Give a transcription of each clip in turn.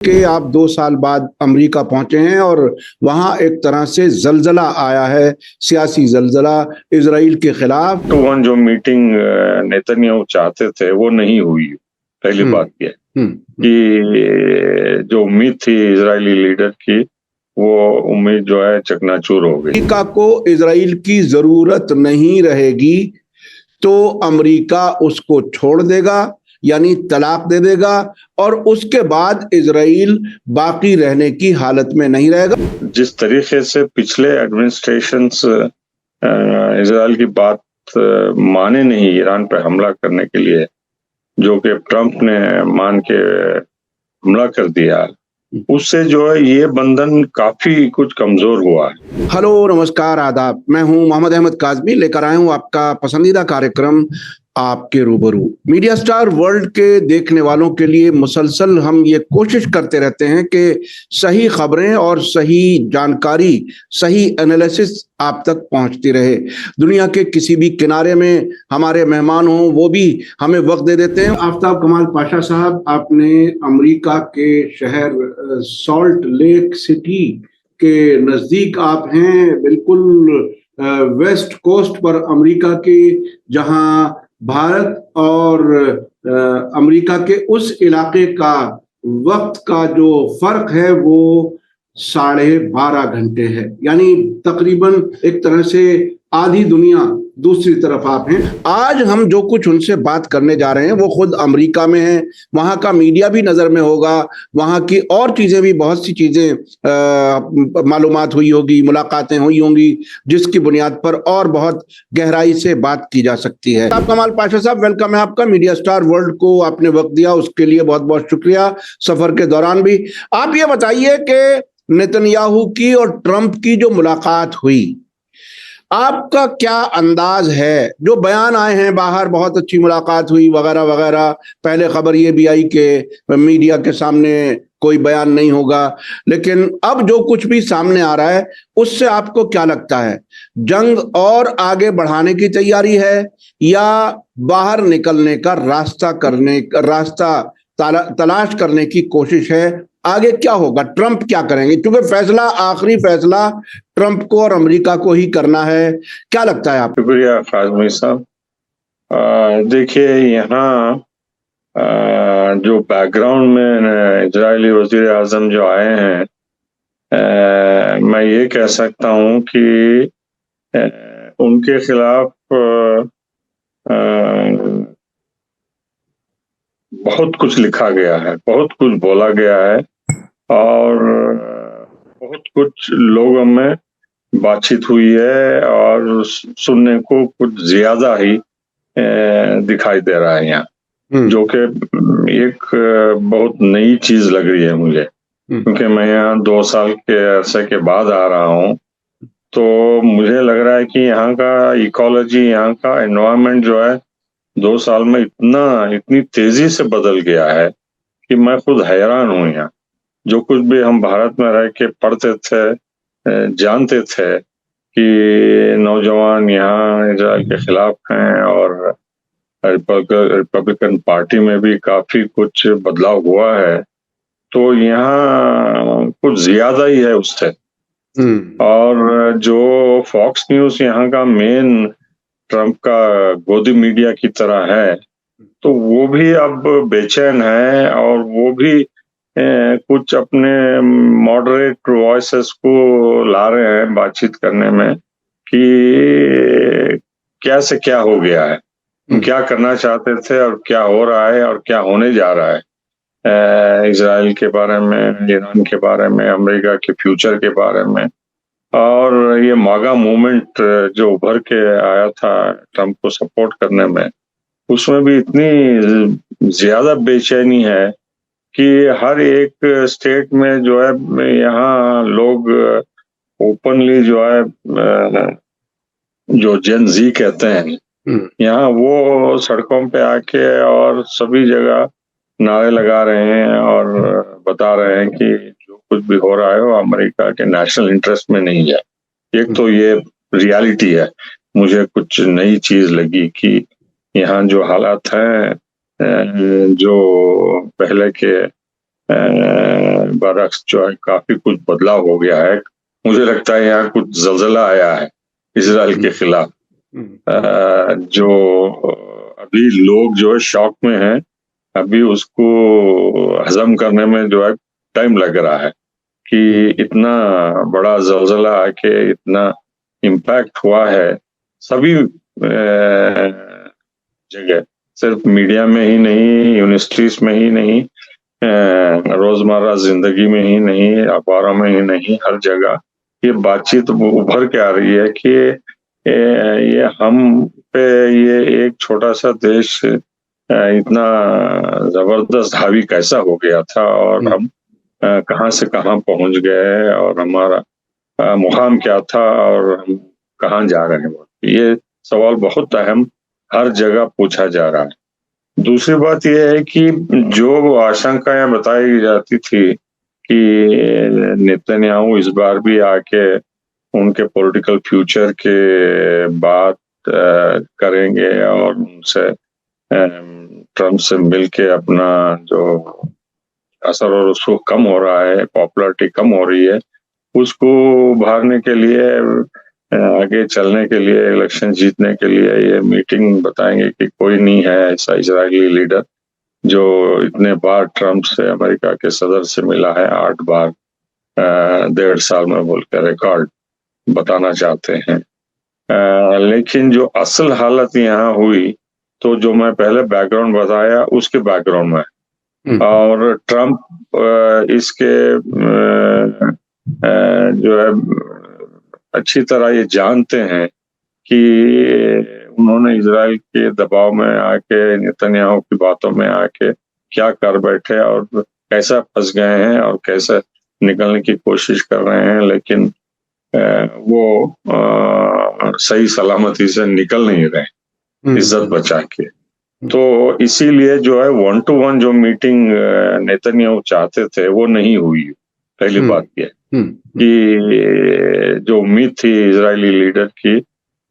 कि आप 2 साल बाद अमेरिका पहुंचे हैं और वहां एक तरह से जलजला आया है, सियासी जलजला इजराइल के खिलाफ। तो वन जो मीटिंग नेतन्याहू चाहते थे वो नहीं हुई। पहली बात यह कि जो उम्मीद थी इजरायली लीडर की, वो उम्मीद जो है चकनाचूर हो गई। अमेरिका को इजराइल की जरूरत नहीं रहेगी तो अमेरिका उसको छोड़ देगा, यानी तलाक दे देगा, और उसके बाद इजराइल बाकी रहने की हालत में नहीं रहेगा। जिस तरीके से पिछले एडमिनिस्ट्रेशंस इजराइल की बात माने नहीं ईरान पर हमला करने के लिए, जो कि ट्रंप ने मान के हमला कर दिया, उससे जो है ये बंधन काफी कुछ कमजोर हुआ है। हेलो, नमस्कार, आदाब। मैं हूं मोहम्मद अहमद काज़मी, लेकर आया हूं आपका पसंदीदा कार्यक्रम आपके रूबरू। मीडिया स्टार वर्ल्ड के देखने वालों के लिए मुसलसल हम ये कोशिश करते रहते हैं कि सही खबरें और सही जानकारी, सही एनालिसिस आप तक पहुंचती रहे। दुनिया के किसी भी किनारे में हमारे मेहमान हों, वो भी हमें वक्त दे देते हैं। आफ्ताब कमाल पाशा साहब, आपने अमेरिका के शहर सॉल्ट लेक सिटी के नजदीक आप हैं, बिल्कुल वेस्ट कोस्ट पर अमेरिका के, जहां भारत और अमेरिका के उस इलाके का वक्त का जो फर्क है वो 12.5 घंटे है, यानी तकरीबन एक तरह से आधी दुनिया दूसरी तरफ आप हैं। आज हम जो कुछ उनसे बात करने जा रहे हैं वो खुद अमेरिका में है, वहां का मीडिया भी नजर में होगा, वहां की और चीजें भी, बहुत सी चीजें मालूमात हुई होगी, मुलाकातें हुई होंगी, जिसकी बुनियाद पर और बहुत गहराई से बात की जा सकती है। आप कमाल पाशा साहब, वेलकम है आपका। मीडिया स्टार वर्ल्ड को आपने वक्त दिया, उसके लिए बहुत बहुत शुक्रिया। सफर के दौरान भी आप ये बताइए कि नेतन्याहू की और ट्रंप की जो मुलाकात हुई, आपका क्या अंदाज है? जो बयान आए हैं बाहर, बहुत अच्छी मुलाकात हुई वगैरह वगैरह, पहले खबर ये भी आई कि मीडिया के सामने कोई बयान नहीं होगा, लेकिन अब जो कुछ भी सामने आ रहा है उससे आपको क्या लगता है? जंग और आगे बढ़ाने की तैयारी है या बाहर निकलने का रास्ता तलाश करने की कोशिश है? आगे क्या होगा? ट्रंप क्या करेंगे? क्योंकि फैसला, आखिरी फैसला ट्रंप को और अमेरिका को ही करना है। क्या लगता है आपको? शुक्रिया काज़मी साहब। देखिए, यहाँ जो बैकग्राउंड में इजरायली वजीर आजम जो आए हैं, मैं ये कह सकता हूँ कि उनके खिलाफ बहुत कुछ लिखा गया है, बहुत कुछ बोला गया है, और बहुत कुछ लोगों में बातचीत हुई है, और सुनने को कुछ ज्यादा ही दिखाई दे रहा है यहाँ, जो कि एक बहुत नई चीज लग रही है मुझे, क्योंकि मैं यहाँ 2 साल के अरसे के बाद आ रहा हूँ। तो मुझे लग रहा है कि यहाँ का इकोलॉजी, यहाँ का एनवायरनमेंट जो है 2 साल में इतनी तेजी से बदल गया है कि मैं खुद हैरान हूँ। यहाँ जो कुछ भी हम भारत में रह के पढ़ते थे, जानते थे कि नौजवान यहाँ इजराइल के खिलाफ हैं, और रिपब्लिकन पार्टी में भी काफी कुछ बदलाव हुआ है, तो यहाँ कुछ ज्यादा ही है उससे। और जो फॉक्स न्यूज यहाँ का मेन ट्रंप का गोदी मीडिया की तरह है, तो वो भी अब बेचैन है, और वो भी कुछ अपने मॉडरेट वॉइसेस को ला रहे हैं बातचीत करने में कि क्या से क्या हो गया है, क्या करना चाहते थे और क्या हो रहा है और क्या होने जा रहा है इजराइल के बारे में, ईरान के बारे में, अमेरिका के फ्यूचर के बारे में। और ये मागा मूवमेंट जो उभर के आया था ट्रंप को सपोर्ट करने में, उसमें भी इतनी ज्यादा बेचैनी है कि हर एक स्टेट में जो है यहाँ लोग ओपनली जो है, जो जेन जी कहते हैं, यहाँ वो सड़कों पे आके और सभी जगह नारे लगा रहे हैं और बता रहे हैं कि जो कुछ भी हो रहा है वो अमेरिका के नेशनल इंटरेस्ट में नहीं है। एक तो ये रियलिटी है। मुझे कुछ नई चीज लगी कि यहाँ जो हालात हैं, जो पहले के बरक्स जो है काफी कुछ बदलाव हो गया है। मुझे लगता है यहाँ कुछ जल्जला आया है इजराइल के खिलाफ, जो अभी लोग जो है शॉक में हैं, अभी उसको हजम करने में जो है टाइम लग रहा है कि इतना बड़ा जल्जला आके इतना इम्पैक्ट हुआ है सभी जगह, सिर्फ मीडिया में ही नहीं, यूनिवर्सिटीज में ही नहीं, रोजमर्रा जिंदगी में ही नहीं, अखबारों में ही नहीं, हर जगह ये बातचीत उभर के आ रही है कि ये हम पे ये एक छोटा सा देश इतना जबरदस्त हावी कैसा हो गया था और हम कहाँ से कहाँ पहुंच गए और हमारा मुकाम क्या था और हम कहाँ जा रहे हैं। ये सवाल बहुत अहम हर जगह पूछा जा रहा है। दूसरी बात यह है कि जो आशंकाएं बताई जाती थी कि नेतन्याहू इस बार भी आके उनके पॉलिटिकल फ्यूचर के बात करेंगे और उनसे ट्रम्प से मिलके अपना जो असर और रसूख कम हो रहा है, पॉपुलैरिटी कम हो रही है, उसको उभारने के लिए, आगे चलने के लिए, इलेक्शन जीतने के लिए ये मीटिंग बताएंगे कि कोई नहीं है ऐसा इजरायली लीडर जो इतने बार ट्रम्प से, अमेरिका के सदर से मिला है, 8 बार 1.5 साल में बोलकर रिकॉर्ड बताना चाहते हैं। लेकिन जो असल हालत यहाँ हुई तो जो मैं पहले बैकग्राउंड बताया उसके बैकग्राउंड में, और ट्रम्प इसके जो है अच्छी तरह ये जानते हैं कि उन्होंने इजराइल के दबाव में आके, नेतन्याहू की बातों में आके क्या कर बैठे और कैसा फंस गए हैं और कैसे निकलने की कोशिश कर रहे हैं, लेकिन वो सही सलामती से निकल नहीं रहे इज्जत बचा के। तो इसीलिए जो है 1-to-1 जो मीटिंग नेतन्याहू चाहते थे वो नहीं हुई। पहली बात यह कि जो उम्मीद थी इजरायली लीडर की,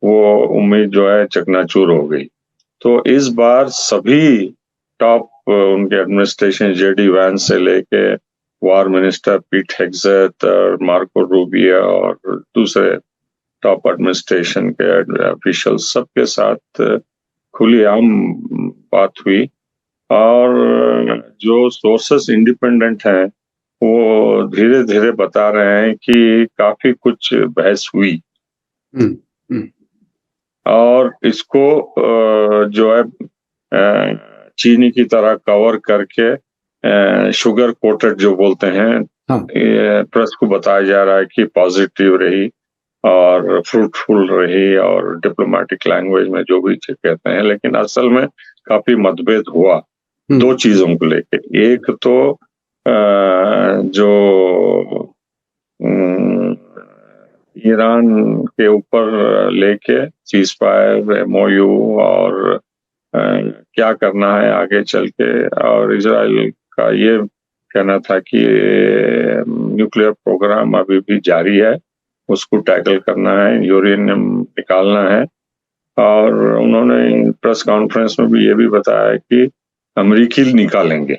वो उम्मीद जो है चकनाचूर हो गई। तो इस बार सभी टॉप उनके एडमिनिस्ट्रेशन, जेडी वैंस से लेके वार मिनिस्टर पीट हेग्सेथ और मार्को रूबियो और दूसरे टॉप एडमिनिस्ट्रेशन के ऑफिशियल, सबके साथ खुली आम बात हुई। और जो सोर्सेस इंडिपेंडेंट हैं वो धीरे धीरे बता रहे हैं कि काफी कुछ बहस हुई और इसको जो है चीनी की तरह कवर करके शुगर कोटेड जो बोलते हैं, प्रेस को बताया जा रहा है कि पॉजिटिव रही और फ्रूटफुल रही और डिप्लोमेटिक लैंग्वेज में जो भी कहते हैं, लेकिन असल में काफी मतभेद हुआ 2 चीजों को लेके। एक तो जो ईरान के ऊपर लेके सीज फायर, MOU और क्या करना है आगे चल के, और इजराइल का ये कहना था कि न्यूक्लियर प्रोग्राम अभी भी जारी है, उसको टैकल करना है, यूरेनियम निकालना है। और उन्होंने प्रेस कॉन्फ्रेंस में भी ये भी बताया कि अमेरिकी निकालेंगे।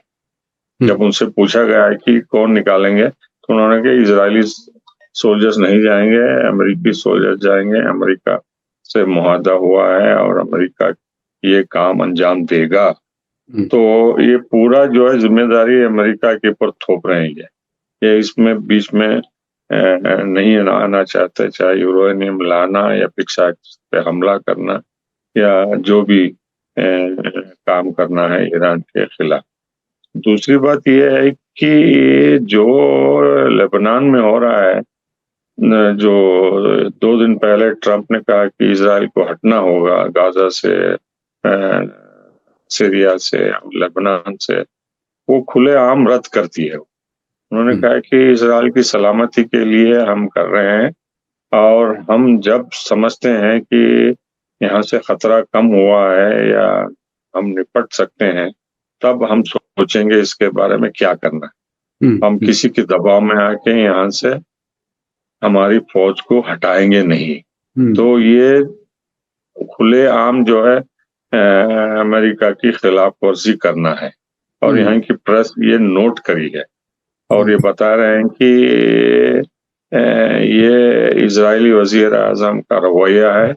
जब उनसे पूछा गया है कि कौन निकालेंगे तो उन्होंने कहा इजरायली सोल्जर्स नहीं जाएंगे, अमेरिकी सोल्जर्स जाएंगे, अमेरिका से मुआहदा हुआ है और अमेरिका ये काम अंजाम देगा। तो ये पूरा जो है जिम्मेदारी अमेरिका के ऊपर थोप रहे हैं। ये इसमें बीच में नहीं आना चाहते, चाहे यूरेनियम लाना या फिर पे हमला करना या जो भी काम करना है ईरान के खिलाफ। दूसरी बात यह है कि जो लेबनान में हो रहा है, जो 2 दिन पहले ट्रम्प ने कहा कि इजराइल को हटना होगा गाजा से, सीरिया से, लेबनान से, वो खुलेआम रद्द करती है। उन्होंने कहा कि इजराइल की सलामती के लिए हम कर रहे हैं और हम जब समझते हैं कि यहाँ से खतरा कम हुआ है या हम निपट सकते हैं, तब हम सोचेंगे इसके बारे में क्या करना है। हम किसी के दबाव में आके यहाँ से हमारी फौज को हटाएंगे नहीं। तो ये खुलेआम जो है अमेरिका की खिलाफ वर्जी करना है। और यहाँ की प्रेस ये नोट करी है और ये बता रहे हैं कि ये इजरायली वजीर आजम का रवैया है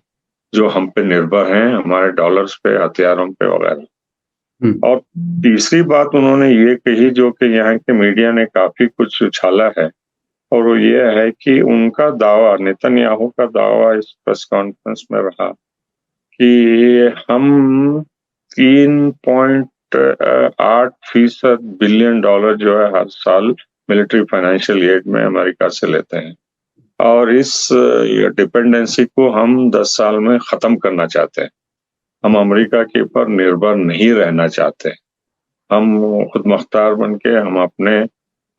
जो हम पे निर्भर हैं, हमारे डॉलर्स पे, हथियारों पे वगैरह। और तीसरी बात उन्होंने ये कही जो कि यहाँ के मीडिया ने काफी कुछ उछाला है, और वो ये है कि उनका दावा, नेतन्याहू का दावा इस प्रेस कॉन्फ्रेंस में रहा कि हम 3.8% बिलियन डॉलर जो है हर साल मिलिट्री फाइनेंशियल एड में अमेरिका से लेते हैं, और इस डिपेंडेंसी को हम 10 साल में खत्म करना चाहते हैं। हम अमेरिका के ऊपर निर्भर नहीं रहना चाहते। हम खुद मुख्तार बन के हम अपने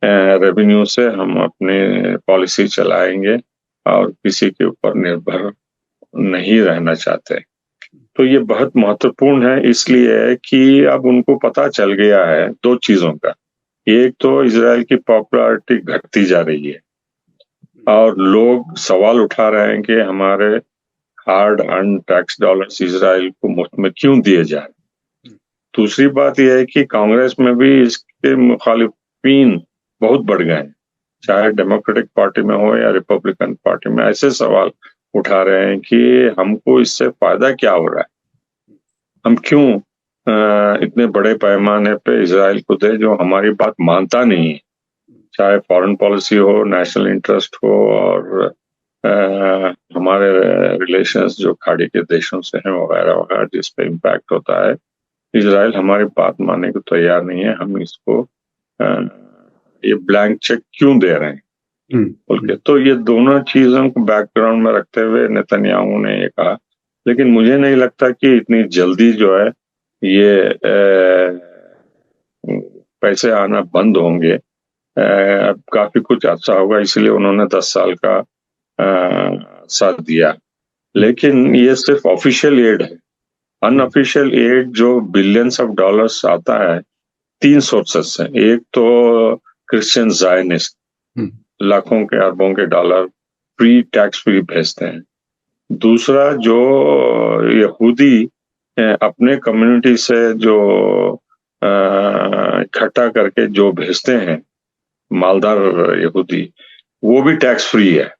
रेवेन्यू से हम अपने पॉलिसी चलाएंगे और किसी के ऊपर निर्भर नहीं रहना चाहते। तो ये बहुत महत्वपूर्ण है, इसलिए कि अब उनको पता चल गया है दो चीजों का। एक तो इजराइल की पॉपुलैरिटी घटती जा रही है और लोग सवाल उठा रहे हैं कि हमारे hard earn tax dollars Israel को मुफ्त में क्यों दिए जाए। दूसरी बात यह है कि कांग्रेस में भी इसके मुखालिफिन बहुत बढ़ गए हैं, चाहे डेमोक्रेटिक पार्टी में हो या रिपब्लिकन पार्टी में। ऐसे सवाल उठा रहे हैं कि हमको इससे फायदा क्या हो रहा है, हम क्यों इतने बड़े पैमाने पे इजराइल को दे जो हमारी बात मानता नहीं है, चाहे फॉरेन पॉलिसी हो, नेशनल इंटरेस्ट हो और हमारे रिलेशंस जो खाड़ी के देशों से हैं वगैरह वगैरह, जिस पे इम्पैक्ट होता है। इजराइल हमारी बात मानने को तैयार नहीं है, हम इसको ये ब्लैंक चेक क्यों दे रहे हैं बोल के। तो ये दोनों चीजों को बैकग्राउंड में रखते हुए नेतन्याहू ने ये कहा, लेकिन मुझे नहीं लगता कि इतनी जल्दी जो है ये पैसे आना बंद होंगे। अब काफी कुछ अच्छा होगा, इसलिए उन्होंने 10 साल का साथ दिया। लेकिन ये सिर्फ ऑफिशियल एड है। अनऑफिशियल एड जो बिलियंस ऑफ डॉलर्स आता है, 3 सोर्सेस हैं। एक तो क्रिश्चियन ज़ायनिस्ट लाखों के अरबों के डॉलर फ्री टैक्स फ्री भेजते हैं। दूसरा जो यहूदी अपने कम्युनिटी से जो इकट्ठा करके जो भेजते हैं, मालदार यहूदी, वो भी टैक्स फ्री है,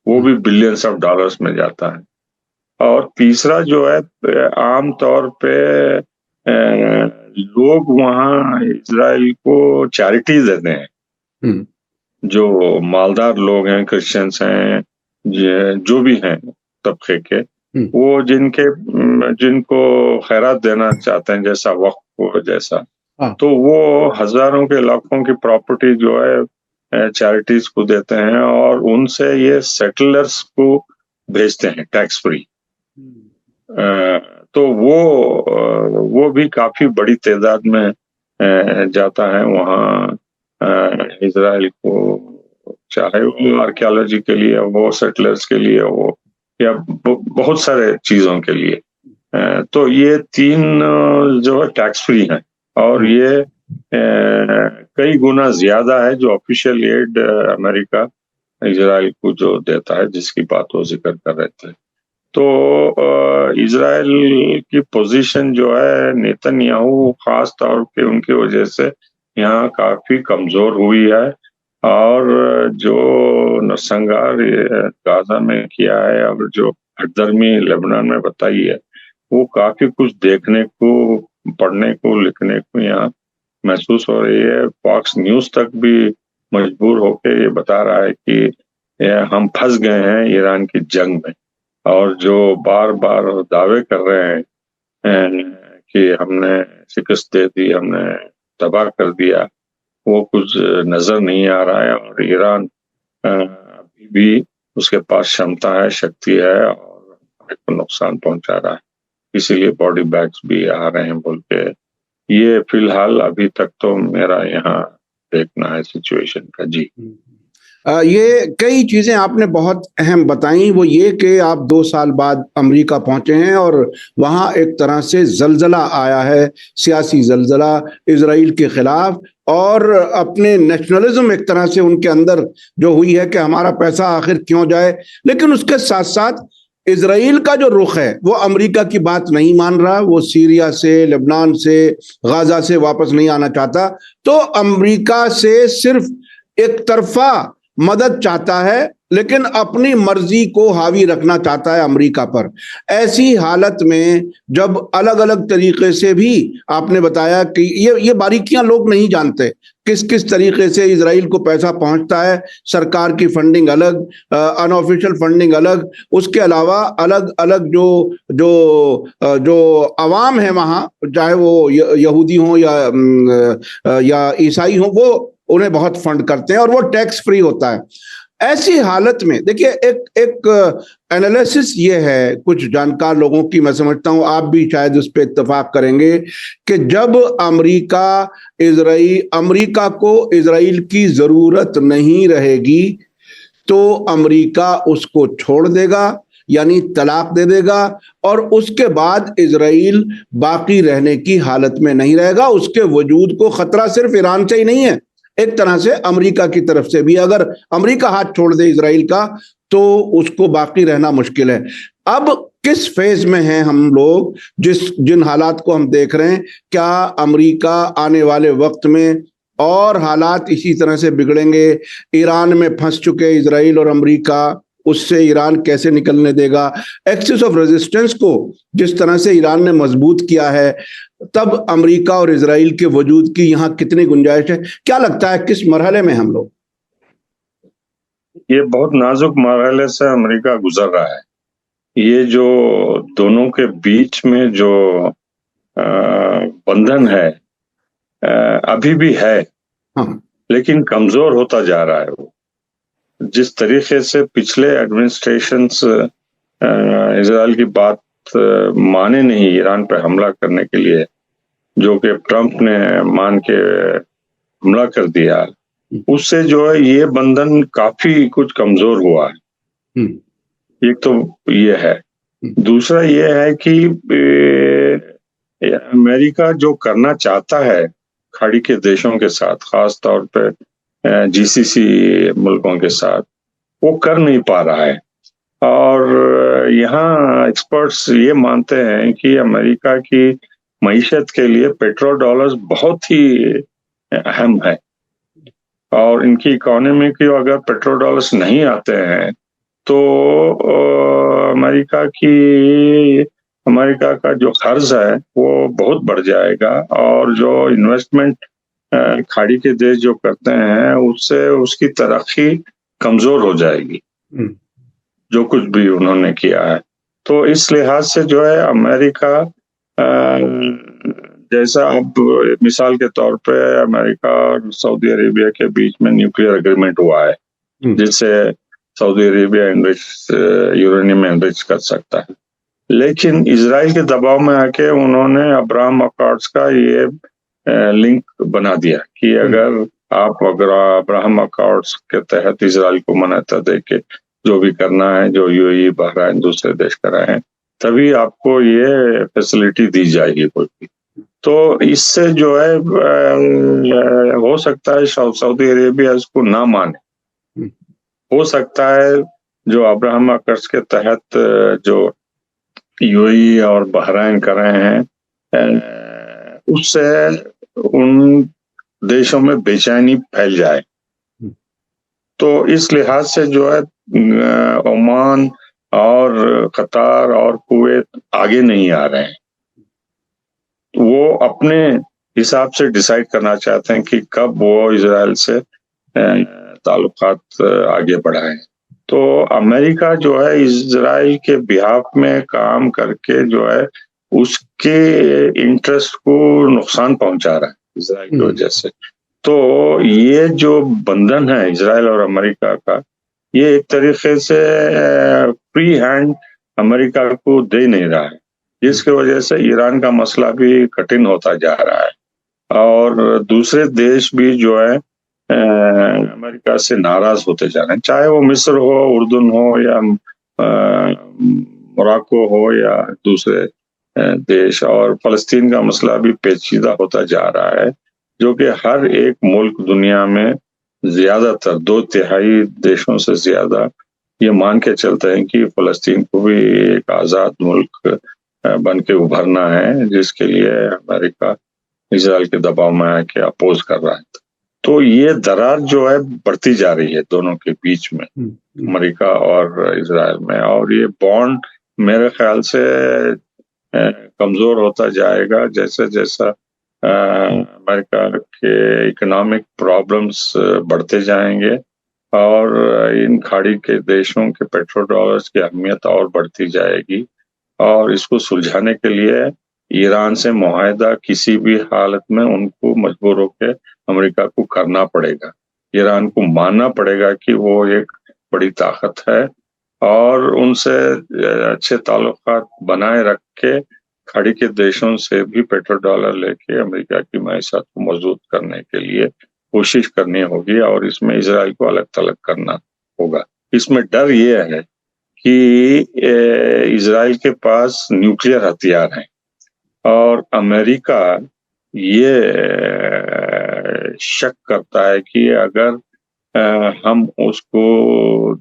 वो भी बिलियंस ऑफ डॉलर्स में जाता है। और तीसरा जो है, आम तौर पे लोग वहाँ इजराइल को चैरिटीज देते हैं। जो मालदार लोग हैं, क्रिश्चियंस हैं, जो भी हैं तबके के, वो जिनको खैरात देना चाहते हैं, जैसा वक्फ को जैसा, तो वो हजारों के लाखों की प्रॉपर्टी जो है चैरिटीज को देते हैं और उनसे ये सेटलर्स को भेजते हैं टैक्स फ्री। तो वो भी काफी बड़ी तादाद में जाता है वहाँ इजराइल को, चाहे वो आर्कियोलॉजी के लिए वो, सेटलर्स के लिए वो, या बहुत सारे चीजों के लिए। तो ये 3 जो है टैक्स फ्री हैं और ये कई गुना ज्यादा है जो ऑफिशियल एड अमेरिका इजराइल को जो देता है, जिसकी बात वो जिक्र कर रहे थे। तो इजराइल की पोजीशन जो है नेतन्याहू खास तौर पे उनकी वजह से यहाँ काफी कमजोर हुई है, और जो नरसंहार गाजा में किया है और जो हठधर्मी लेबनान में बताई है, वो काफी कुछ देखने को, पढ़ने को, लिखने को यहाँ महसूस हो रही है। फॉक्स न्यूज तक भी मजबूर होकर ये बता रहा है कि हम फंस गए हैं ईरान की जंग में, और जो बार बार दावे कर रहे हैं कि हमने शिकस्त दे दी, हमने तबाह कर दिया, वो कुछ नजर नहीं आ रहा है। और ईरान अभी भी उसके पास क्षमता है, शक्ति है और को नुकसान पहुंचा रहा है, इसीलिए बॉडी बैग्स भी आ रहे हैं बोल के। ये फिलहाल अभी तक तो मेरा यहाँ देखना है सिचुएशन का। जी, ये कई चीजें आपने बहुत अहम बताई। वो ये कि आप 2 साल बाद अमेरिका पहुंचे हैं और वहां एक तरह से जलजला आया है, सियासी जलजला इजराइल के खिलाफ, और अपने नेशनलिज्म एक तरह से उनके अंदर जो हुई है कि हमारा पैसा आखिर क्यों जाए। लेकिन उसके साथ साथ इजराइल का जो रुख है वो अमेरिका की बात नहीं मान रहा, वो सीरिया से, लेबनान से, गाजा से वापस नहीं आना चाहता, तो अमेरिका से सिर्फ एक तरफा मदद चाहता है, लेकिन अपनी मर्जी को हावी रखना चाहता है अमेरिका पर। ऐसी हालत में जब अलग अलग तरीके से भी आपने बताया कि ये बारीकियां लोग नहीं जानते, किस किस तरीके से इजराइल को पैसा पहुंचता है, सरकार की फंडिंग अलग, अनऑफिशियल फंडिंग अलग, उसके अलावा अलग अलग जो जो जो अवाम है वहां, चाहे वो यहूदी हो या ईसाई हो, वो उन्हें बहुत फंड करते हैं और वो टैक्स फ्री होता है। ऐसी हालत में देखिए, एक एनालिसिस ये है कुछ जानकार लोगों की, मैं समझता हूं आप भी शायद उस पर इत्तेफाक करेंगे, कि जब अमेरिका को इजराइल की जरूरत नहीं रहेगी तो अमेरिका उसको छोड़ देगा, यानी तलाक दे देगा, और उसके बाद इजराइल बाकी रहने की हालत में नहीं रहेगा। उसके वजूद को खतरा सिर्फ ईरान से ही नहीं है, एक तरह से अमेरिका की तरफ से भी। अगर अमेरिका हाथ छोड़ दे इजराइल का तो उसको बाकी रहना मुश्किल है। अब किस फेज में हैं हम लोग, जिन हालात को हम देख रहे हैं? क्या अमेरिका आने वाले वक्त में और हालात इसी तरह से बिगड़ेंगे? ईरान में फंस चुके इजराइल और अमेरिका, उससे ईरान कैसे निकलने देगा? एक्सिस ऑफ रेजिस्टेंस को जिस तरह से ईरान ने मजबूत किया है, तब अमेरिका और इजराइल के वजूद की यहाँ कितनी गुंजाइश है? क्या लगता है किस मरहले में हम लोग? ये बहुत नाजुक मरहले से अमेरिका गुजर रहा है। ये जो दोनों के बीच में जो बंधन है अभी भी है, हाँ। लेकिन कमजोर होता जा रहा है। वो जिस तरीके से पिछले एडमिनिस्ट्रेशंस इजराइल की बात माने नहीं ईरान पर हमला करने के लिए, जो कि ट्रंप ने मान के हमला कर दिया, उससे जो है ये बंधन काफी कुछ कमजोर हुआ है। एक तो ये है। दूसरा ये है कि अमेरिका जो करना चाहता है खाड़ी के देशों के साथ, खास तौर पे जीसीसी मुल्कों के साथ, वो कर नहीं पा रहा है। और यहाँ एक्सपर्ट्स ये मानते हैं कि अमेरिका की मईशत के लिए पेट्रोल डॉलर्स बहुत ही अहम है, और इनकी इकोनॉमी की अगर पेट्रोल डॉलर्स नहीं आते हैं तो अमेरिका का जो कर्ज है वो बहुत बढ़ जाएगा, और जो इन्वेस्टमेंट खाड़ी के देश जो करते हैं उससे उसकी तरक्की कमजोर हो जाएगी, जो कुछ भी उन्होंने किया है। तो इस लिहाज से जो है अमेरिका, जैसा अब मिसाल के तौर पे अमेरिका और सऊदी अरेबिया के बीच में न्यूक्लियर एग्रीमेंट हुआ है, जिससे सऊदी अरेबिया यूरेनियम एनरिच कर सकता है, लेकिन इजराइल के दबाव में आके उन्होंने अब्राहम अकॉर्ड्स का ये लिंक बना दिया कि अगर अब्राहम अकॉर्ड्स के तहत इजराइल को मान्यता दे के जो भी करना है, जो यूएई, बहरीन, दूसरे देश कर रहे हैं, तभी आपको ये फैसिलिटी दी जाएगी कोई भी। तो इससे जो है हो सकता है सऊदी अरेबिया इसको ना माने, हो सकता है जो अब्राहम अकॉर्ड्स के तहत जो यूएई और बहरीन कर रहे हैं उससे उन देशों में बेचैनी फैल जाए। तो इस लिहाज से जो है ओमान और कतार और कुवैत आगे नहीं आ रहे हैं। वो अपने हिसाब से डिसाइड करना चाहते हैं कि कब वो इजराइल से ताल्लुकात आगे बढ़ाएं। तो अमेरिका जो है इजराइल के बिहाफ में काम करके जो है उसके इंटरेस्ट को नुकसान पहुंचा रहा है इजराइल की वजह से। तो ये जो बंधन है इजराइल और अमेरिका का, ये एक तरीके से फ्री हैंड अमेरिका को दे नहीं रहा है, जिसकी वजह से ईरान का मसला भी कठिन होता जा रहा है, और दूसरे देश भी जो है अमेरिका से नाराज होते जा रहे हैं, चाहे वो मिस्र हो, उर्दून हो, या मोरक्को हो, या दूसरे देश। और फलस्तीन का मसला भी पेचीदा होता जा रहा है, जो कि हर एक मुल्क दुनिया में ज्यादातर 2/3 देशों से ज्यादा ये मान के चलते हैं कि फ़लस्तीन को भी एक आज़ाद मुल्क बन के उभरना है, जिसके लिए अमेरिका इजराइल के दबाव में आके अपोज कर रहा है। तो ये दरार जो है बढ़ती जा रही है दोनों के बीच में, अमेरिका और इजराइल में, और ये बॉन्ड मेरे ख्याल से कमजोर होता जाएगा जैसे जैसा अमेरिका के इकोनॉमिक प्रॉब्लम्स बढ़ते जाएंगे और इन खाड़ी के देशों के पेट्रो डॉलर्स की अहमियत और बढ़ती जाएगी। और इसको सुलझाने के लिए ईरान से मुआहदा किसी भी हालत में उनको मजबूर होकर अमेरिका को करना पड़ेगा। ईरान को मानना पड़ेगा कि वो एक बड़ी ताकत है और उनसे अच्छे ताल्लुकात बनाए रख के खाड़ी के देशों से भी पेट्रो डॉलर लेके अमेरिका की मईशत को मजबूत करने के लिए कोशिश करनी होगी और इसमें इजराइल को अलग थलग करना होगा। इसमें डर ये है कि इजराइल के पास न्यूक्लियर हथियार हैं और अमेरिका ये शक करता है कि अगर हम उसको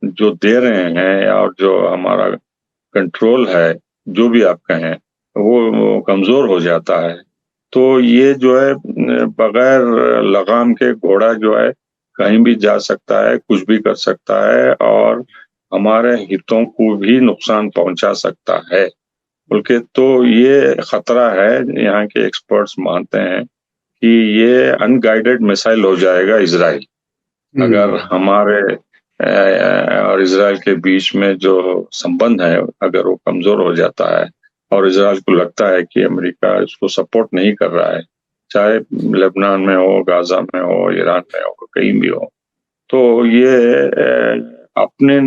जो दे रहे हैं और जो हमारा कंट्रोल है, जो भी आप कहें, वो कमजोर हो जाता है, तो ये जो है बगैर लगाम के घोड़ा जो है कहीं भी जा सकता है, कुछ भी कर सकता है और हमारे हितों को भी नुकसान पहुंचा सकता है। बल्कि तो ये खतरा है, यहाँ के एक्सपर्ट्स मानते हैं कि ये अनगाइडेड मिसाइल हो जाएगा इजराइल, अगर हमारे और इजराइल के बीच में जो संबंध है अगर वो कमजोर हो जाता है और इजराइल को लगता है कि अमेरिका इसको सपोर्ट नहीं कर रहा है, चाहे लेबनान में हो, गाजा में हो, ईरान में हो, कहीं भी हो, तो ये अपने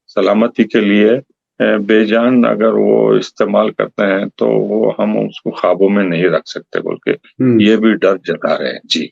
सलामती के लिए बेजान अगर वो इस्तेमाल करते हैं तो वो हम उसको ख्वाबों में नहीं रख सकते, बोल के ये भी डर जता रहे हैं। जी,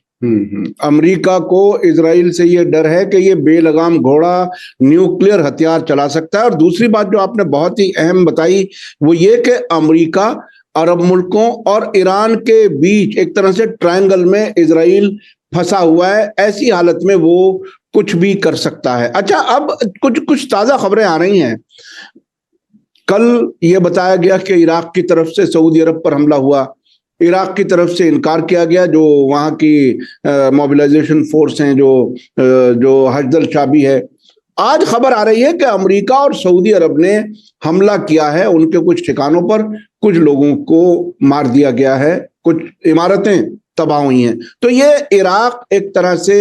अमेरिका को इजराइल से ये डर है कि ये बेलगाम घोड़ा न्यूक्लियर हथियार चला सकता है। और दूसरी बात जो आपने बहुत ही अहम बताई वो ये कि अमेरिका अरब मुल्कों और ईरान के बीच एक तरह से ट्रायंगल में इजराइल फंसा हुआ है, ऐसी हालत में वो कुछ भी कर सकता है। अच्छा, अब कुछ ताजा खबरें आ रही हैं। कल ये बताया गया कि इराक की तरफ से सऊदी अरब पर हमला हुआ, इराक की तरफ से इनकार किया गया। जो वहां की मोबिलाइजेशन फोर्स हैं, जो हजदल शाबी है, आज खबर आ रही है कि अमेरिका और सऊदी अरब ने हमला किया है, उनके कुछ ठिकानों पर कुछ लोगों को मार दिया गया है, कुछ इमारतें तबाह हुई हैं। तो ये इराक एक तरह से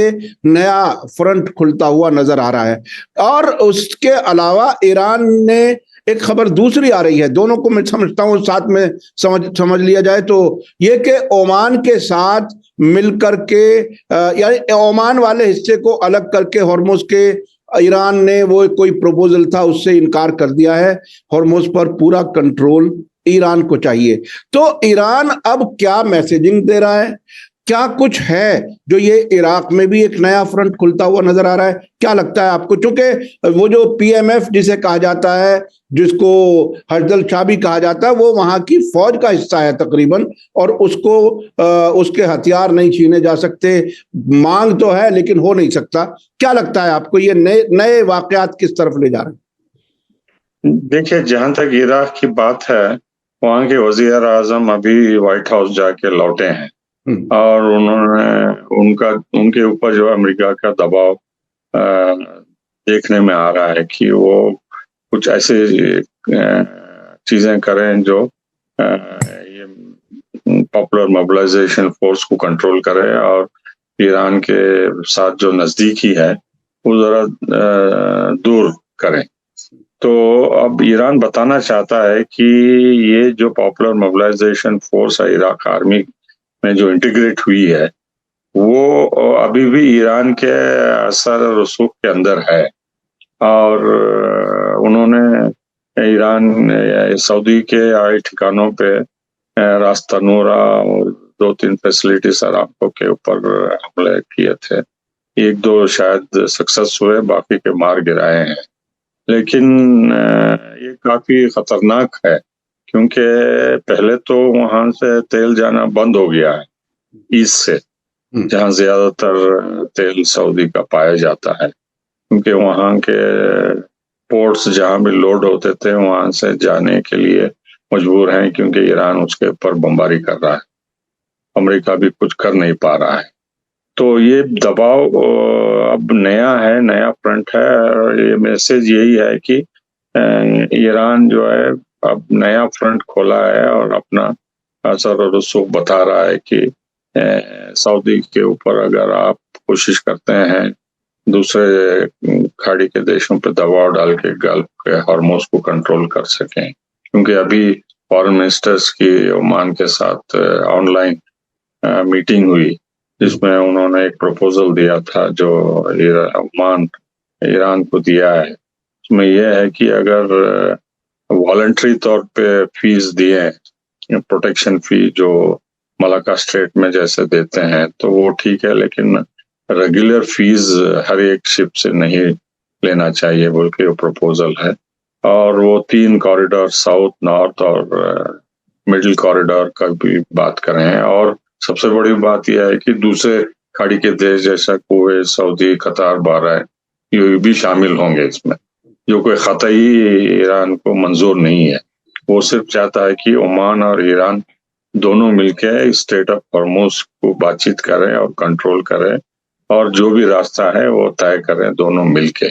नया फ्रंट खुलता हुआ नजर आ रहा है। और उसके अलावा ईरान ने एक खबर दूसरी आ रही है, दोनों को मैं समझता हूं साथ में समझ लिया जाए तो ये कि ओमान के साथ मिलकर के यानी ओमान वाले हिस्से को अलग करके हॉर्मुज के ईरान ने वो कोई प्रपोजल था उससे इनकार कर दिया है। हॉर्मुज पर पूरा कंट्रोल ईरान को चाहिए। तो ईरान अब क्या मैसेजिंग दे रहा है, क्या कुछ है जो ये इराक में भी एक नया फ्रंट खुलता हुआ नजर आ रहा है? क्या लगता है आपको? क्योंकि वो जो पीएमएफ जिसे कहा जाता है, जिसको हजदल शाबी कहा जाता है, वो वहां की फौज का हिस्सा है तकरीबन, और उसको उसके हथियार नहीं छीने जा सकते। मांग तो है लेकिन हो नहीं सकता। क्या लगता है आपको ये नए वाकयात किस तरफ ले जा रहे हैं? देखिए, जहां तक इराक की बात है, वहां के वजीर आजम अभी व्हाइट हाउस जाके लौटे हैं और उन्होंने उनके ऊपर जो अमेरिका का दबाव देखने में आ रहा है कि वो कुछ ऐसे चीजें करें जो ये पॉपुलर मोबिलाइजेशन फोर्स को कंट्रोल करे और ईरान के साथ जो नजदीकी है वो जरा दूर करें। तो अब ईरान बताना चाहता है कि ये जो पॉपुलर मोबिलाइजेशन फोर्स है इराक आर्मी में जो इंटीग्रेट हुई है, वो अभी भी ईरान के असर रसूख के अंदर है। और उन्होंने ईरान सऊदी के 8 ठिकानों पे रास्ता नूरा और 2-3 फैसिलिटीज अरामको के ऊपर हमले किए थे। 1-2 शायद सक्सेस हुए, बाकी के मार गिराए हैं। लेकिन ये काफी खतरनाक है क्योंकि पहले तो वहां से तेल जाना बंद हो गया है ईस्ट से, जहां ज्यादातर तेल सऊदी का पाया जाता है। क्योंकि वहाँ के पोर्ट्स जहाँ भी लोड होते थे वहां से जाने के लिए मजबूर हैं, क्योंकि ईरान उसके ऊपर बमबारी कर रहा है। अमेरिका भी कुछ कर नहीं पा रहा है। तो ये दबाव अब नया है, नया फ्रंट है। और ये मैसेज यही है कि ईरान जो है अब नया फ्रंट खोला है और अपना असर और रसूख बता रहा है कि सऊदी के ऊपर अगर आप कोशिश करते हैं दूसरे खाड़ी के देशों पर दबाव डाल के गल्फ के हार्मोज को कंट्रोल कर सकें, क्योंकि अभी फॉरेन मिनिस्टर्स की ओमान के साथ ऑनलाइन मीटिंग हुई, जिसमें उन्होंने एक प्रपोजल दिया था जो ओमान ईरान को दिया है। उसमें यह है कि अगर वॉलंटरी तौर पे फीस दिए, प्रोटेक्शन फी जो मलाका स्ट्रेट में जैसे देते हैं तो वो ठीक है, लेकिन रेगुलर फीस हर एक शिप से नहीं लेना चाहिए बोल के वो प्रपोजल है। और वो 3 कॉरिडोर, साउथ, नॉर्थ और मिडिल कॉरिडोर का भी बात करें। और सबसे बड़ी बात यह है कि दूसरे खाड़ी के देश जैसा कुवैत, सऊदी, कतार, बहरीन ये भी शामिल होंगे इसमें, जो कोई कतई ईरान को मंजूर नहीं है। वो सिर्फ चाहता है कि ओमान और ईरान दोनों मिलकर स्ट्रेट ऑफ हॉर्मोज को बातचीत करें और कंट्रोल करें, और जो भी रास्ता है वो तय करें दोनों मिलके।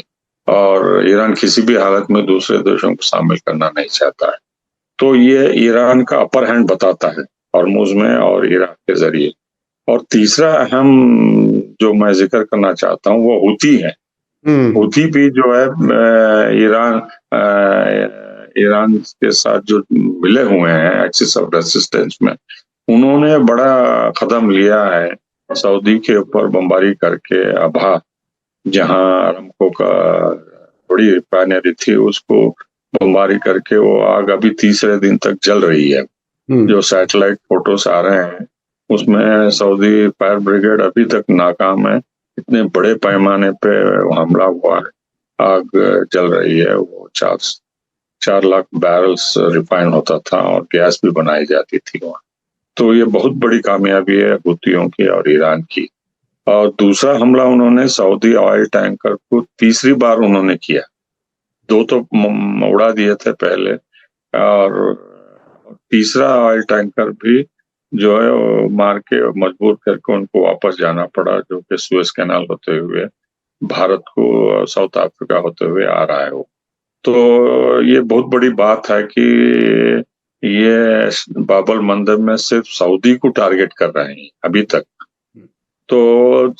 और ईरान किसी भी हालत में दूसरे देशों को शामिल करना नहीं चाहता है। तो ये ईरान का अपर हैंड बताता है हॉर्मोज में और इराक के जरिए। और तीसरा अहम जो मैं जिक्र करना चाहता हूँ वो हूती है। हूती भी जो है ईरान के साथ जो मिले हुए हैं एक्सिस ऑफ रेसिस्टेंस में, उन्होंने बड़ा कदम लिया है सऊदी के ऊपर बमबारी करके। अभा जहां अरामको का बड़ी रिफाइनरी थी उसको बमबारी करके वो आग अभी तीसरे दिन तक जल रही है। जो सैटेलाइट फोटोस आ रहे हैं उसमें सऊदी फायर ब्रिगेड अभी तक नाकाम है। इतने बड़े पैमाने पे हमला हुआ है, आग जल रही है। वो 4 लाख बैरल्स रिफाइन होता था और गैस भी बनाई जाती थी वहां। तो ये बहुत बड़ी कामयाबी है हूतियों की और ईरान की। और दूसरा हमला उन्होंने सऊदी ऑयल टैंकर को तीसरी बार उन्होंने किया। 2 तो उड़ा दिए थे पहले, और तीसरा ऑयल टैंकर भी जो है वो मार के मजबूर करके उनको वापस जाना पड़ा, जो कि सुएज कैनाल होते हुए भारत को साउथ अफ्रीका होते हुए आ रहा है वो। तो ये बहुत बड़ी बात है कि ये बाबल मंदिर में सिर्फ सऊदी को टारगेट कर रहे हैं अभी तक। तो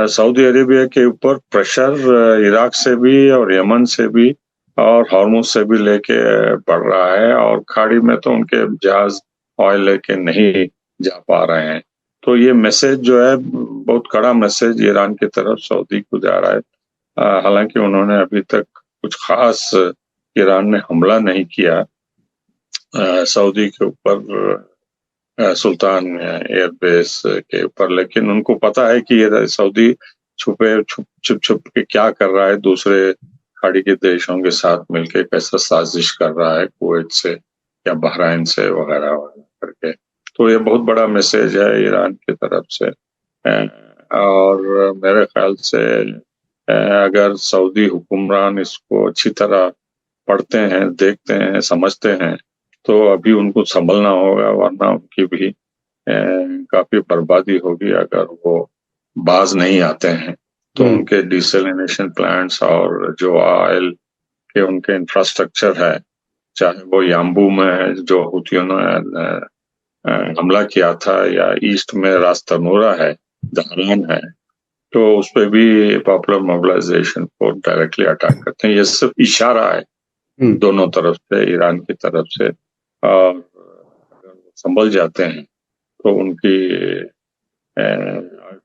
सऊदी अरेबिया के ऊपर प्रेशर इराक से भी और यमन से भी और हार्मुज से भी लेके बढ़ रहा है, और खाड़ी में तो उनके जहाज ऑयल लेके नहीं जा पा रहे हैं। तो ये मैसेज जो है बहुत कड़ा मैसेज ईरान की तरफ सऊदी को जा रहा है। हालांकि उन्होंने अभी तक कुछ खास ईरान ने हमला नहीं किया सऊदी के ऊपर, सुल्तान एयरबेस के ऊपर, लेकिन उनको पता है कि ये सऊदी छुप के क्या कर रहा है, दूसरे खाड़ी के देशों के साथ मिलके कैसा साजिश कर रहा है कुवैत से या बहरीन से वगैरह करके। तो ये बहुत बड़ा मैसेज है ईरान की तरफ से। और मेरे ख्याल से अगर सऊदी हुक्मरान इसको अच्छी तरह पढ़ते हैं, देखते हैं, समझते हैं, तो अभी उनको संभलना होगा, वरना उनकी भी काफी बर्बादी होगी अगर वो बाज नहीं आते हैं। तो उनके डिसैलिनेशन प्लांट्स और जो ऑयल के उनके इंफ्रास्ट्रक्चर है, चाहे वो याम्बू में है जो हूतियों ने हमला किया था, या ईस्ट में रास तनूरा है, दहरान है, तो उस पर भी पॉपुलर मोबिलाइजेशन को डायरेक्टली अटैक करते हैं। ये सिर्फ इशारा है दोनों तरफ से, ईरान की तरफ से। और अगर संभल जाते हैं तो उनकी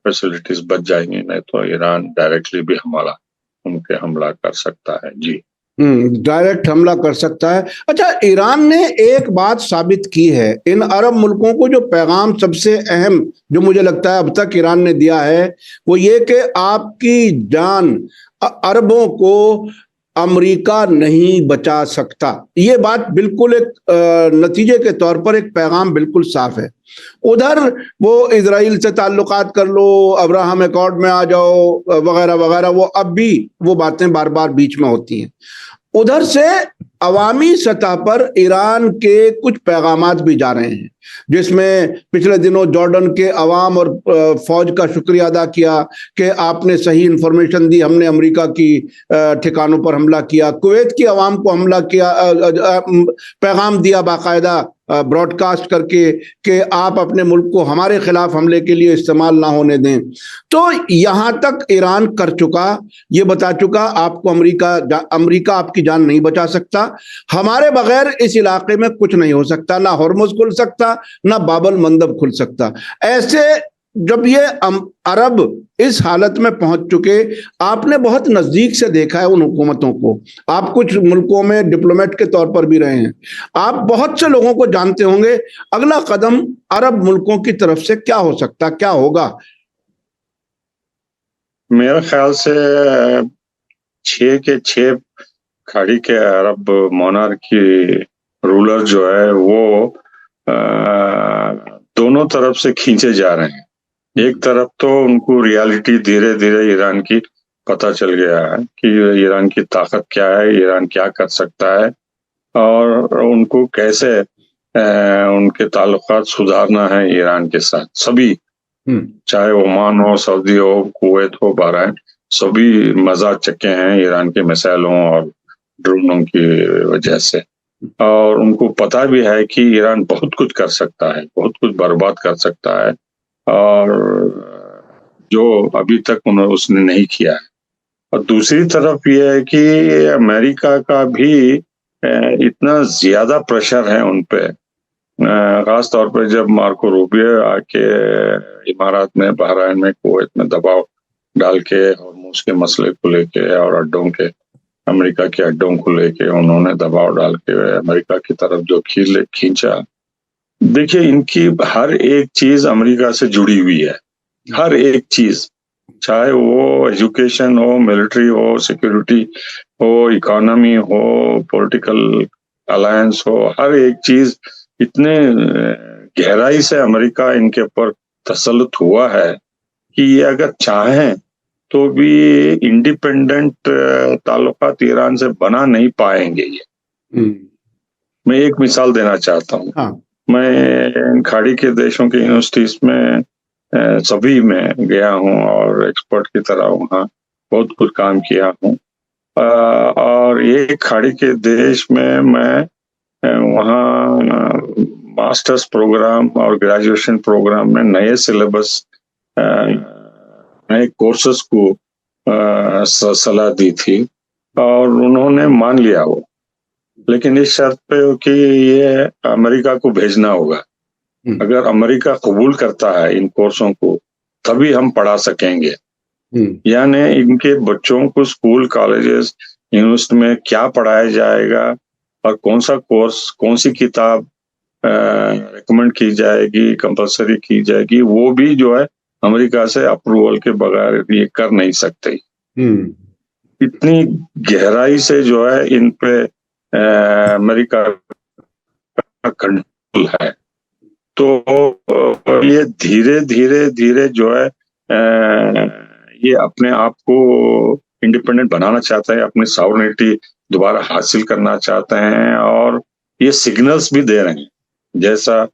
फैसिलिटीज बच जाएंगी, नहीं तो ईरान डायरेक्टली भी हमला कर सकता है। जी, डायरेक्ट हमला कर सकता है। अच्छा, ईरान ने एक बात साबित की है इन अरब मुल्कों को, जो पैगाम सबसे अहम जो मुझे लगता है अब तक ईरान ने दिया है, वो ये कि आपकी जान अरबों को अमेरिका नहीं बचा सकता। ये बात बिल्कुल एक नतीजे के तौर पर एक पैगाम बिल्कुल साफ है। उधर वो इजराइल से ताल्लुकात कर लो, अब्राहम अकॉर्ड में आ जाओ, वगैरह वगैरह, वो अब भी वो बातें बार बार बीच में होती हैं। उधर से अवामी सतह पर ईरान के कुछ पैगामात भी जा रहे हैं, जिसमें पिछले दिनों जॉर्डन के अवाम और फौज का शुक्रिया अदा किया कि आपने सही इंफॉर्मेशन दी, हमने अमेरिका की ठिकानों पर हमला किया। कुवैत की अवाम को हमला किया, पैगाम दिया बाकायदा ब्रॉडकास्ट करके कि आप अपने मुल्क को हमारे खिलाफ हमले के लिए इस्तेमाल ना होने दें। तो यहां तक ईरान कर चुका, ये बता चुका आपको अमेरिका आपकी जान नहीं बचा सकता, हमारे बगैर इस इलाके में कुछ नहीं हो सकता, ना हॉर्मुज खुल सकता, ना बाबल मंदब खुल सकता। ऐसे जब ये अरब इस हालत में पहुंच चुके, आपने बहुत नजदीक से देखा है उन हुकूमतों को, आप कुछ मुल्कों में डिप्लोमेट के तौर पर भी रहे हैं, आप बहुत से लोगों को जानते होंगे, अगला कदम अरब मुल्कों की तरफ से क्या हो सकता, क्या होगा? मेरे ख्याल से 6 के 6 खाड़ी के अरब मोनार्की रूलर जो है वो दोनों तरफ से खींचे जा रहे हैं। एक तरफ तो उनको रियलिटी धीरे धीरे ईरान की पता चल गया है कि ईरान की ताकत क्या है, ईरान क्या कर सकता है और उनको कैसे उनके ताल्लुकात सुधारना है ईरान के साथ। सभी, चाहे ओमान हो, सऊदी हो, कुवैत हो, बहरीन, सभी मजा चक्के हैं ईरान के मिसाइलों और ड्रोनों की वजह से। और उनको पता भी है कि ईरान बहुत कुछ कर सकता है, बहुत कुछ बर्बाद कर सकता है, और जो अभी तक उसने नहीं किया है। और दूसरी तरफ ये है कि अमेरिका का भी इतना ज्यादा प्रेशर है उन पे, खास तौर पे जब मार्को रूबियो आके इमारात में, बहरीन में, कुवैत में दबाव डाल के हॉर्मुज के मसले को लेके और अड्डों के, अमेरिका के अड्डों को लेके उन्होंने दबाव डाल के अमेरिका की तरफ जो खींचा। देखिए, इनकी हर एक चीज अमेरिका से जुड़ी हुई है, हर एक चीज, चाहे वो एजुकेशन हो, मिलिट्री हो, सिक्योरिटी हो, इकोनॉमी हो, पॉलिटिकल अलायंस हो, हर एक चीज इतने गहराई से अमेरिका इनके ऊपर तसल्लुत हुआ है कि ये अगर चाहें तो भी इंडिपेंडेंट ताल्लुकात ईरान से बना नहीं पाएंगे ये। मैं एक मिसाल देना चाहता हूँ। हाँ। मैं खाड़ी के देशों के यूनिवर्सिटीज में सभी में गया हूँ और एक्सपर्ट की तरह वहाँ बहुत कुछ काम किया हूँ, और एक खाड़ी के देश में मैं वहाँ मास्टर्स प्रोग्राम और ग्रेजुएशन प्रोग्राम में नए सिलेबस, नए कोर्सेस को सलाह दी थी और उन्होंने मान लिया वो, लेकिन इस शर्त पे कि ये अमेरिका को भेजना होगा। अगर अमेरिका कबूल करता है इन कोर्सों को तभी हम पढ़ा सकेंगे। यानी इनके बच्चों को स्कूल, कॉलेजेस, यूनिवर्सिटी में क्या पढ़ाया जाएगा और कौन सा कोर्स, कौन सी किताब रिकमेंड की जाएगी, कंपलसरी की जाएगी, वो भी जो है अमेरिका से अप्रूवल के बगैर ये कर नहीं सकते। इतनी गहराई से जो है इन पे अमेरिका का कंट्रोल है। तो ये धीरे धीरे धीरे जो है ये अपने आप को इंडिपेंडेंट बनाना चाहते हैं, अपनी सॉवरेनिटी दोबारा हासिल करना चाहते हैं, और ये सिग्नल्स भी दे रहे हैं। जैसा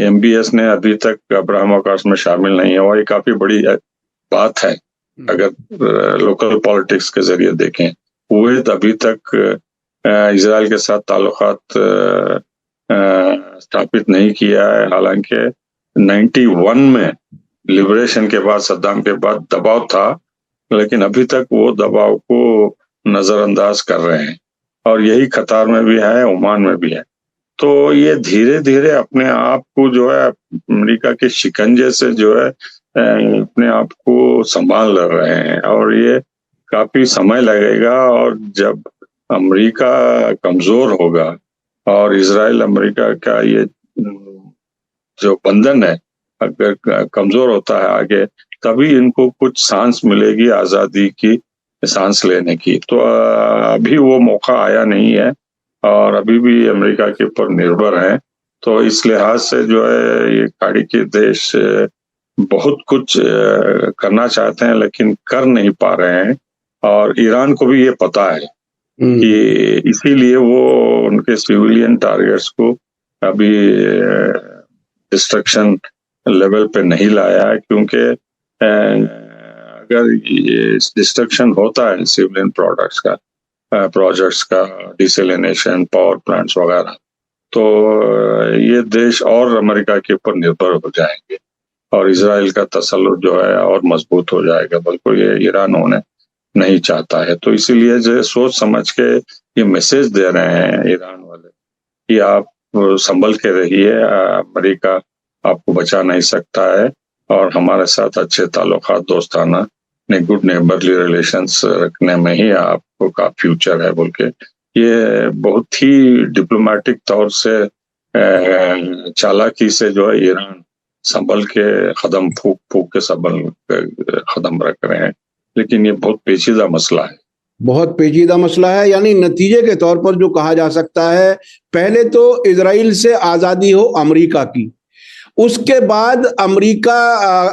MBS ने अभी तक अब्राहम अकॉर्ड्स में शामिल नहीं हुआ, ये काफी बड़ी बात है अगर लोकल पॉलिटिक्स के जरिए देखें। कुवैत अभी तक इजराइल के साथ ताल्लुकात स्थापित नहीं किया है, हालांकि 91 में लिबरेशन के बाद, सद्दाम के बाद दबाव था, लेकिन अभी तक वो दबाव को नजरअंदाज कर रहे हैं, और यही कतार में भी है, ओमान में भी है। तो ये धीरे धीरे अपने आप को जो है अमेरिका के शिकंजे से जो है अपने आप को संभाल रहे हैं, और ये काफी समय लगेगा। और जब अमेरिका कमजोर होगा और इजराइल अमेरिका का ये जो बंधन है अगर कमजोर होता है आगे, तभी इनको कुछ सांस मिलेगी आजादी की, सांस लेने की। तो अभी वो मौका आया नहीं है और अभी भी अमेरिका के ऊपर निर्भर है। तो इस लिहाज से जो है ये खाड़ी के देश बहुत कुछ करना चाहते हैं लेकिन कर नहीं पा रहे हैं, और ईरान को भी ये पता है कि इसीलिए वो उनके सिविलियन टारगेट्स को अभी डिस्ट्रक्शन लेवल पे नहीं लाया है, क्योंकि अगर डिस्ट्रक्शन होता है सिविलियन प्रोडक्ट्स का, प्रोजेक्ट्स का, डिसैलिनेशन, पावर प्लांट्स वगैरह, तो ये देश और अमेरिका के ऊपर निर्भर हो जाएंगे और इजराइल का तसल्लुत जो है और मजबूत हो जाएगा, बल्कि ये ईरान होने नहीं चाहता है। तो इसीलिए जो सोच समझ के ये मैसेज दे रहे हैं ईरान वाले कि आप संभल के रहिए, अमेरिका आपको बचा नहीं सकता है और हमारे साथ अच्छे ताल्लुकात, दोस्ताना गुड नेबरली रिलेशंस रखने में ही आपको का फ्यूचर है बोल के ये बहुत ही डिप्लोमेटिक तौर से चालाकी से जो है ईरान संभल के कदम फूक फूक के संभल कदम रख रहे हैं। लेकिन ये बहुत पेचीदा मसला है, बहुत पेचीदा मसला है। यानी नतीजे के तौर पर जो कहा जा सकता है, पहले तो इजराइल से आजादी हो अमेरिका की, उसके बाद अमेरिका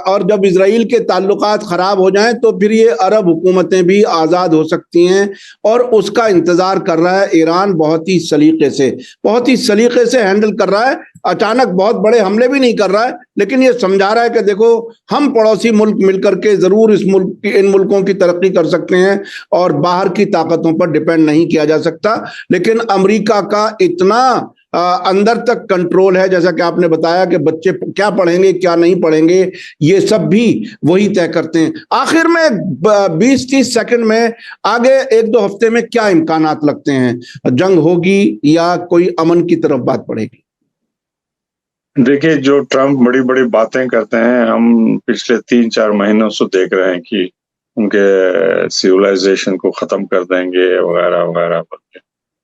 और जब इजराइल के ताल्लुकात खराब हो जाएं तो फिर ये अरब हुकूमतें भी आज़ाद हो सकती हैं, और उसका इंतजार कर रहा है ईरान। बहुत ही सलीके से हैंडल कर रहा है। अचानक बहुत बड़े हमले भी नहीं कर रहा है, लेकिन ये समझा रहा है कि देखो हम पड़ोसी मुल्क मिलकर के जरूर इन मुल्कों की तरक्की कर सकते हैं और बाहर की ताकतों पर डिपेंड नहीं किया जा सकता। लेकिन अमेरिका का इतना अंदर तक कंट्रोल है, जैसा कि आपने बताया कि बच्चे क्या पढ़ेंगे क्या नहीं पढ़ेंगे ये सब भी वही तय करते हैं। आखिर में 20-30 सेकंड में आगे 1-2 हफ्ते में क्या इम्कानात लगते हैं? जंग होगी या कोई अमन की तरफ बात बढ़ेगी? देखिए, जो ट्रम्प बड़ी बड़ी बातें करते हैं, हम पिछले 3-4 महीनों से देख रहे हैं कि उनके सिविलाइजेशन को खत्म कर देंगे वगैरह वगैरह।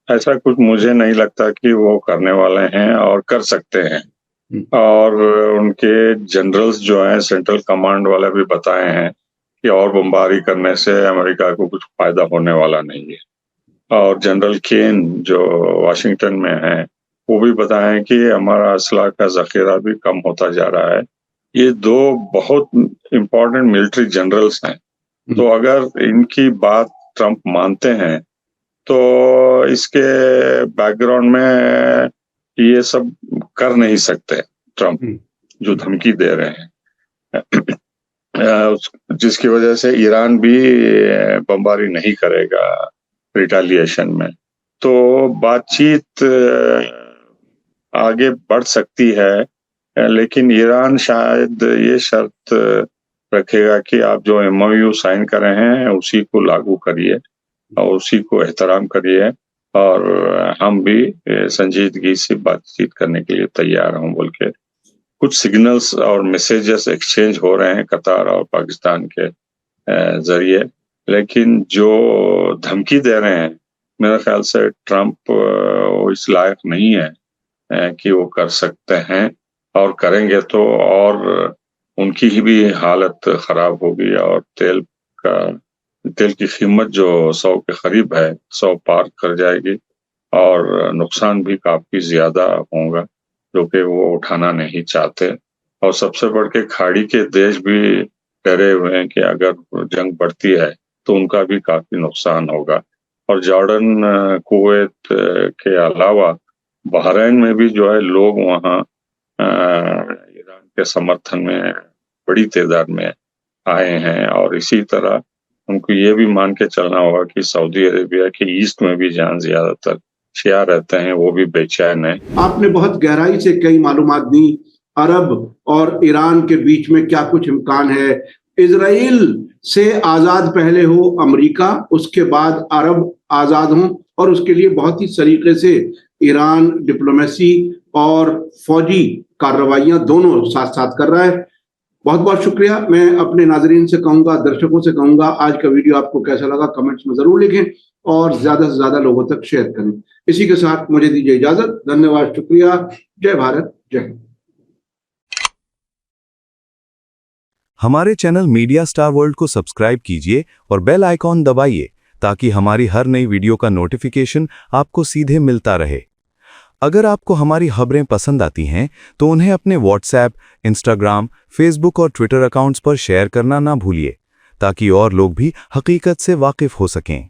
ऐसा कुछ मुझे नहीं लगता कि वो करने वाले हैं और कर सकते हैं। और उनके जनरल्स जो हैं, सेंट्रल कमांड वाले भी बताए हैं कि और बमबारी करने से अमेरिका को कुछ फायदा होने वाला नहीं है। और जनरल केन जो वाशिंगटन में है वो भी बताएं कि हमारा असला का जखीरा भी कम होता जा रहा है। ये 2 बहुत इम्पोर्टेंट मिलिट्री जनरल्स हैं। तो अगर इनकी बात ट्रम्प मानते हैं तो इसके बैकग्राउंड में ये सब कर नहीं सकते ट्रम्प जो धमकी दे रहे हैं, जिसकी वजह से ईरान भी बमबारी नहीं करेगा रिटेलिएशन में। तो बातचीत आगे बढ़ सकती है, लेकिन ईरान शायद ये शर्त रखेगा कि आप जो MOU साइन कर रहे हैं उसी को लागू करिए और उसी को एहतराम करिए, और हम भी संजीदगी से बातचीत करने के लिए तैयार हों बोल के कुछ सिग्नल्स और मैसेजेस एक्सचेंज हो रहे हैं कतार और पाकिस्तान के जरिए। लेकिन जो धमकी दे रहे हैं, मेरे ख्याल से ट्रम्प इस लायक नहीं है कि वो कर सकते हैं, और करेंगे तो और उनकी ही भी हालत खराब होगी और तेल की कीमत जो 100 के करीब है, 100 पार कर जाएगी और नुकसान भी काफी ज्यादा होगा जो कि वो उठाना नहीं चाहते। और सबसे बढ़ के खाड़ी के देश भी डरे हुए हैं कि अगर जंग बढ़ती है तो उनका भी काफी नुकसान होगा। और जॉर्डन, कुवैत के अलावा बहरीन में भी जो है लोग वहाँ ईरान के समर्थन में बड़ी तादाद में आए हैं, और इसी तरह उनको ये भी मान के चलना होगा कि सऊदी अरेबिया के ईस्ट में भी जहाँ ज्यादातर शिया रहते हैं वो भी बेचैन है। आपने बहुत गहराई से कई मालूमात दी। अरब और ईरान के बीच में क्या कुछ इम्कान है? इजराइल से आजाद पहले हो अमेरिका, उसके बाद अरब आजाद हों, और उसके लिए बहुत ही सलीके से ईरान डिप्लोमेसी और फौजी कार्रवाइयां दोनों साथ साथ कर रहा है। बहुत बहुत शुक्रिया। मैं अपने नाजरीन से कहूंगा, दर्शकों से कहूंगा, आज का वीडियो आपको कैसा लगा कमेंट्स में जरूर लिखें और ज्यादा से ज्यादा लोगों तक शेयर करें। इसी के साथ मुझे दीजिए इजाजत। धन्यवाद, शुक्रिया। जय भारत, जय हिंद। हमारे चैनल मीडिया स्टार वर्ल्ड को सब्सक्राइब कीजिए और बेल आइकॉन दबाइए ताकि हमारी हर नई वीडियो का नोटिफिकेशन आपको सीधे मिलता रहे। अगर आपको हमारी खबरें पसंद आती हैं तो उन्हें अपने व्हाट्सएप, इंस्टाग्राम, फेसबुक और ट्विटर अकाउंट्स पर शेयर करना ना भूलिए ताकि और लोग भी हकीकत से वाकिफ हो सकें।